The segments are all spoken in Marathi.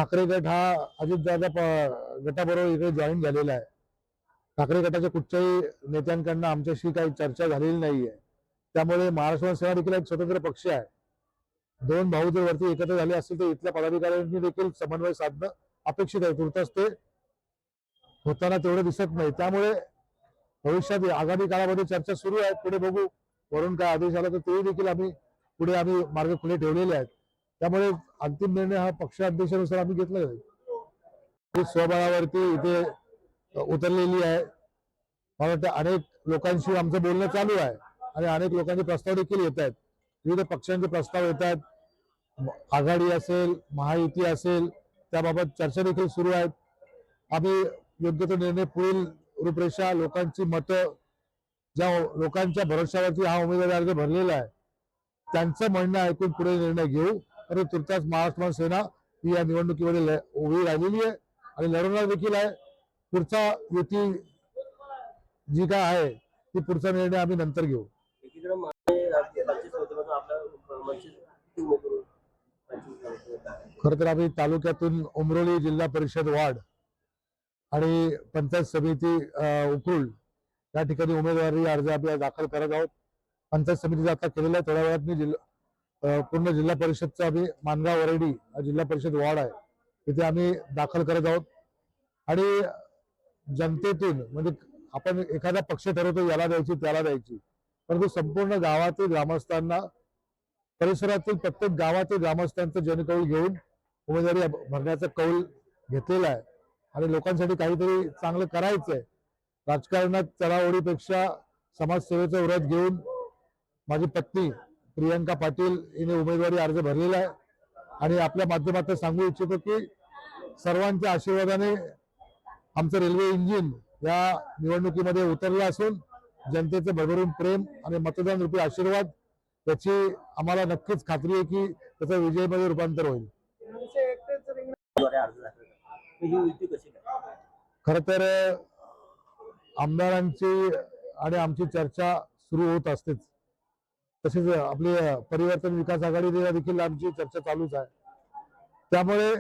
ठाकरे गट हा अजितदादा गटाबरोबर इकडे जॉईन झालेला आहे। ठाकरे गटाच्या कुठच्याही नेत्यांकडनं आमच्याशी काही चर्चा झालेली नाहीये। त्यामुळे महाराष्ट्र सेना देखील एक स्वतंत्र पक्ष आहे। दोन भाऊ जर वरती एकत्र झाले असतील तर इथल्या पदाधिकाऱ्यांनी देखील समन्वय साधणं अपेक्षित आहे। तुर्तास ते होताना तेवढं दिसत नाही। त्यामुळे भविष्यात आगामी काळामध्ये चर्चा सुरू आहे। पुढे बघू वरून काय आदेश आला तर ते देखील आम्ही मार्ग खुले ठेवलेले आहेत। त्यामुळे अंतिम निर्णय हा पक्षाध्यक्षानुसार आम्ही घेतला जाईल। स्वबळावरती इथे उतरलेली आहे। मला वाटतं अनेक लोकांशी आमचं बोलणं चालू आहे आणि अनेक लोकांचे प्रस्ताव देखील येत आहेत। विविध पक्षांचे प्रस्ताव येत आहेत। आघाडी असेल, महायुती असेल, त्याबाबत चर्चा देखील सुरू आहेत। आम्ही योग्य तो निर्णय, पुढील रूपरेषा, लोकांची मतं, ज्या लोकांच्या भरोश्यावरती हा उमेदवारी अर्ज भरलेला आहे त्यांचं म्हणणं ऐकून पुढे निर्णय घेऊ। तर तुर्तास महाराष्ट्र सेना ही या निवडणुकीमध्ये उभी राहिलेली आहे आणि लढवणार देखील आहे। पुढचा युती जी काय आहे ती पुढचा निर्णय आम्ही नंतर घेऊ। खरं तर आम्ही तालुक्यातून उमरोली जिल्हा परिषद वार्ड आणि पंचायत समिती उकरूल या ठिकाणी उमेदवारी अर्ज आम्ही दाखल करत आहोत। पंचायत समितीचा आता केलेला आहे। थोड्या वेळात मी पूर्ण जिल्हा परिषदचा आम्ही मानगाव वरडी जिल्हा परिषद वार्ड आहे तिथे आम्ही दाखल करत आहोत। आणि जनतेतून म्हणजे आपण एखादा पक्ष ठरवतो याला द्यायची त्याला द्यायची, परंतु संपूर्ण गावातील ग्रामस्थांना, परिसरातील प्रत्येक गावातील ग्रामस्थांचं जनकौल घेऊन उमेदवारी भरण्याचा कौल घेतलेला आहे आणि लोकांसाठी काहीतरी चांगलं करायचंय। राजकारणात चढाओढीपेक्षा समाजसेवेचा व्रत घेऊन माझी पत्नी प्रियंका पाटील हिने उमेदवारी अर्ज भरलेला आहे आणि आपल्या माध्यमातून सांगू इच्छितो की सर्वांच्या आशीर्वादाने आमचं रेल्वे इंजिन या निवडणुकीमध्ये उतरलं असून जनतेचं भरभरून प्रेम आणि मतदान रूपी आशीर्वाद याची आम्हाला नक्कीच खात्री आहे की त्याचा विजयामध्ये रूपांतर होईल। खरं तर आमदारांची आणि आमची चर्चा सुरू होत असतेच, तसेच आपली परिवर्तन विकास आघाडीला देखील आमची चर्चा चालूच आहे। त्यामुळे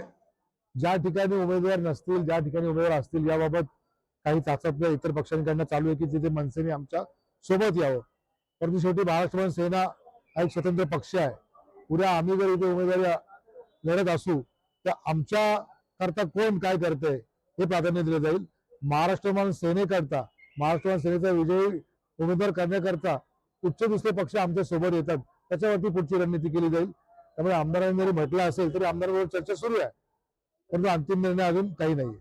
ज्या ठिकाणी उमेदवार नसतील, ज्या ठिकाणी उमेदवार असतील याबाबत काही चाचपण्या इतर पक्षांकडून चालू आहे की तिथे मनसेने आमच्या सोबत यावं। परंतु शेवटी महाराष्ट्र सेना हा एक स्वतंत्र पक्ष आहे। उद्या आम्ही जर इथे उमेदवारी लढत असू तर आमच्या करता कोण काय करतंय हे प्राधान्य दिलं जाईल। महाराष्ट्र सेनेकरता, महाराष्ट्र सेनेचा विजयी उमेदवार करण्याकरता उच्च दुसरे पक्ष आमच्या सोबत येतात, त्याच्यावरती पुढची रणनीती केली जाईल। त्यामुळे आमदारांनी जरी म्हटलं असेल तरी आमदारांबरोबर चर्चा सुरू आहे, परंतु अंतिम निर्णय अजून काही नाही।